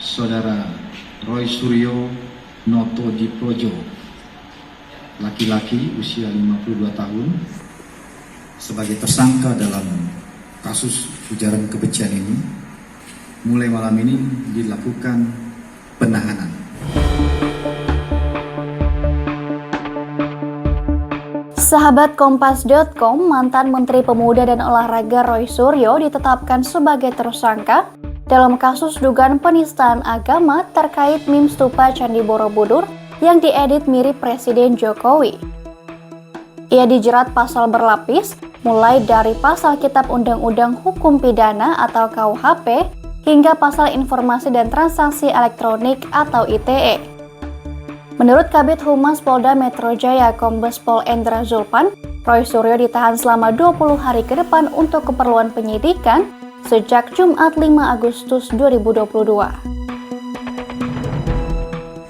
Saudara Roy Suryo Noto Diprojo, laki-laki usia 52 tahun, sebagai tersangka dalam kasus ujaran kebencian ini. Mulai malam ini dilakukan penahanan. Sahabat Kompas.com, mantan Menteri Pemuda dan Olahraga Roy Suryo ditetapkan sebagai tersangka dalam kasus dugaan penistaan agama terkait meme stupa Candi Borobudur yang diedit mirip Presiden Jokowi. Ia dijerat pasal berlapis, mulai dari pasal Kitab Undang-Undang Hukum Pidana atau KUHP hingga pasal Informasi dan Transaksi Elektronik atau ITE. Menurut Kabid Humas Polda Metro Jaya Kombes Pol Endra Zulpan, Roy Suryo ditahan selama 20 hari ke depan untuk keperluan penyidikan sejak Jumat 5 Agustus 2022.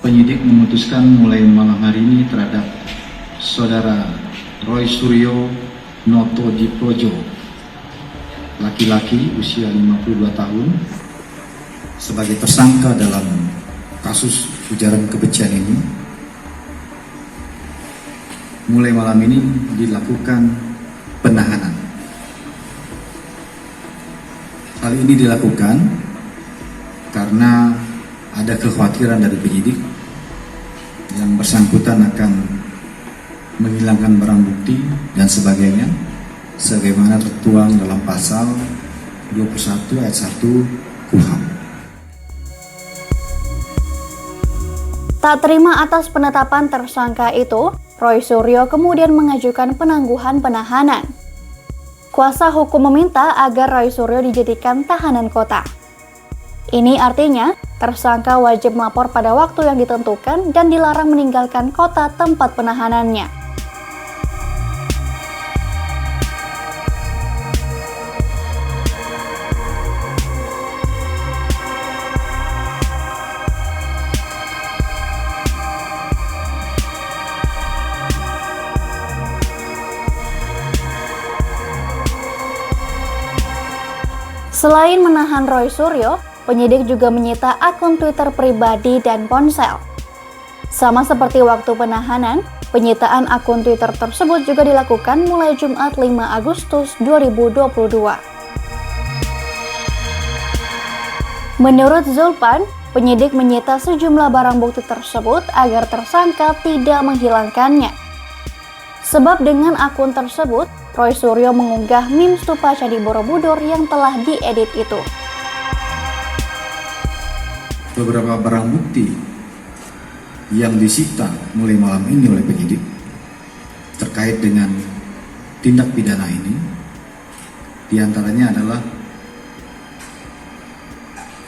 Penyidik memutuskan mulai malam hari ini terhadap Saudara Roy Suryo Noto Diprojo, laki-laki usia 52 tahun, sebagai tersangka dalam kasus ujaran kebencian ini. Mulai malam ini dilakukan penahanan. Hal ini dilakukan karena ada kekhawatiran dari penyidik yang bersangkutan akan menghilangkan barang bukti dan sebagainya, sebagaimana tertuang dalam pasal 21 ayat 1 KUHP. Tak terima atas penetapan tersangka itu, Roy Suryo kemudian mengajukan penangguhan penahanan. Kuasa hukum meminta agar Roy Suryo dijadikan tahanan kota. Ini artinya tersangka wajib melapor pada waktu yang ditentukan dan dilarang meninggalkan kota tempat penahanannya. Selain menahan Roy Suryo, penyidik juga menyita akun Twitter pribadi dan ponsel. Sama seperti waktu penahanan, penyitaan akun Twitter tersebut juga dilakukan mulai Jumat 5 Agustus 2022. Menurut Zulpan, penyidik menyita sejumlah barang bukti tersebut agar tersangka tidak menghilangkannya. Sebab dengan akun tersebut, Roy Suryo mengunggah meme stupa Candi Borobudur yang telah diedit itu. Beberapa barang bukti yang disita mulai malam ini oleh penyidik terkait dengan tindak pidana ini, diantaranya adalah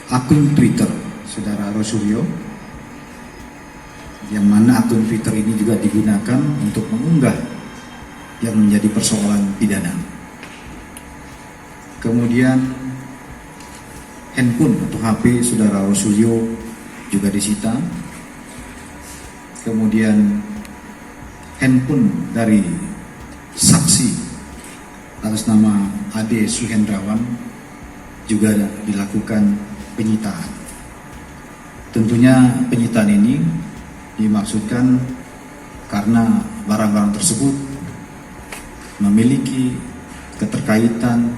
akun Twitter Saudara Roy Suryo, yang mana akun Twitter ini juga digunakan untuk mengunggah yang menjadi persoalan pidana. Kemudian handphone atau HP Saudara Roy Suryo juga disita. Kemudian handphone dari saksi atas nama Ade Suhendrawan juga dilakukan penyitaan. Tentunya penyitaan ini dimaksudkan karena barang-barang tersebut memiliki keterkaitan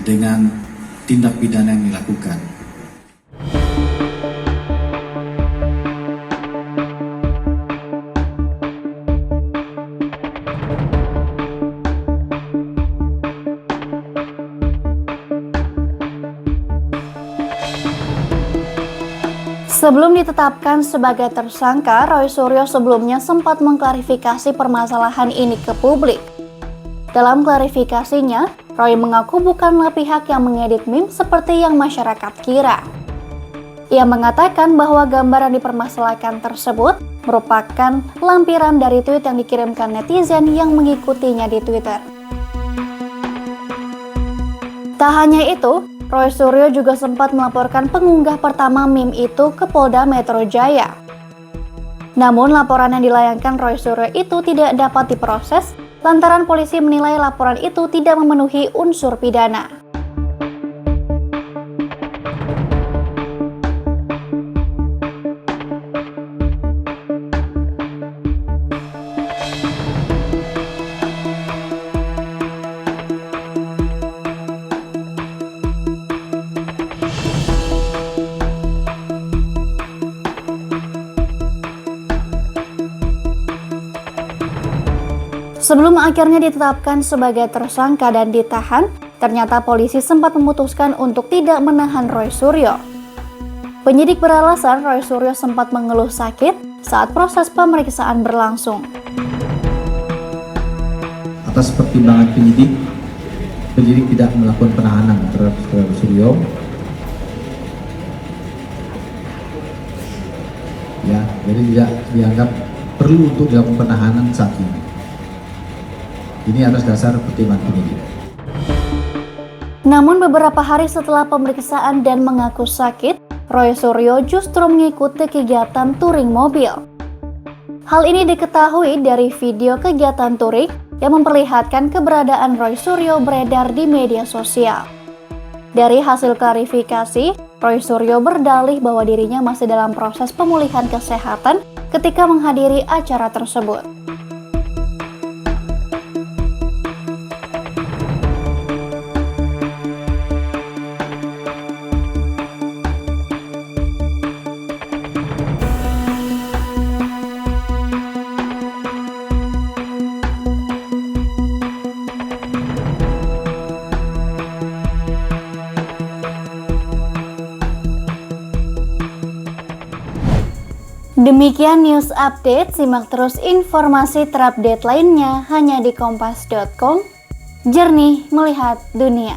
dengan tindak pidana yang dilakukan. Sebelum ditetapkan sebagai tersangka, Roy Suryo sebelumnya sempat mengklarifikasi permasalahan ini ke publik. Dalam klarifikasinya, Roy mengaku bukanlah pihak yang mengedit meme seperti yang masyarakat kira. Ia mengatakan bahwa gambar yang dipermasalahkan tersebut merupakan lampiran dari tweet yang dikirimkan netizen yang mengikutinya di Twitter. Tak hanya itu, Roy Suryo juga sempat melaporkan pengunggah pertama meme itu ke Polda Metro Jaya. Namun laporan yang dilayangkan Roy Suryo itu tidak dapat diproses lantaran polisi menilai laporan itu tidak memenuhi unsur pidana. Sebelum akhirnya ditetapkan sebagai tersangka dan ditahan, ternyata polisi sempat memutuskan untuk tidak menahan Roy Suryo. Penyidik beralasan Roy Suryo sempat mengeluh sakit saat proses pemeriksaan berlangsung. Atas pertimbangan penyidik tidak melakukan penahanan terhadap Roy Suryo. Ya, jadi tidak dianggap perlu untuk dilakukan penahanan saat ini. Ini atas dasar pertimbangan penyidik. Namun beberapa hari setelah pemeriksaan dan mengaku sakit, Roy Suryo justru mengikuti kegiatan touring mobil. Hal ini diketahui dari video kegiatan touring yang memperlihatkan keberadaan Roy Suryo beredar di media sosial. Dari hasil klarifikasi, Roy Suryo berdalih bahwa dirinya masih dalam proses pemulihan kesehatan ketika menghadiri acara tersebut. Demikian news update, simak terus informasi terupdate lainnya hanya di kompas.com. Jernih melihat dunia.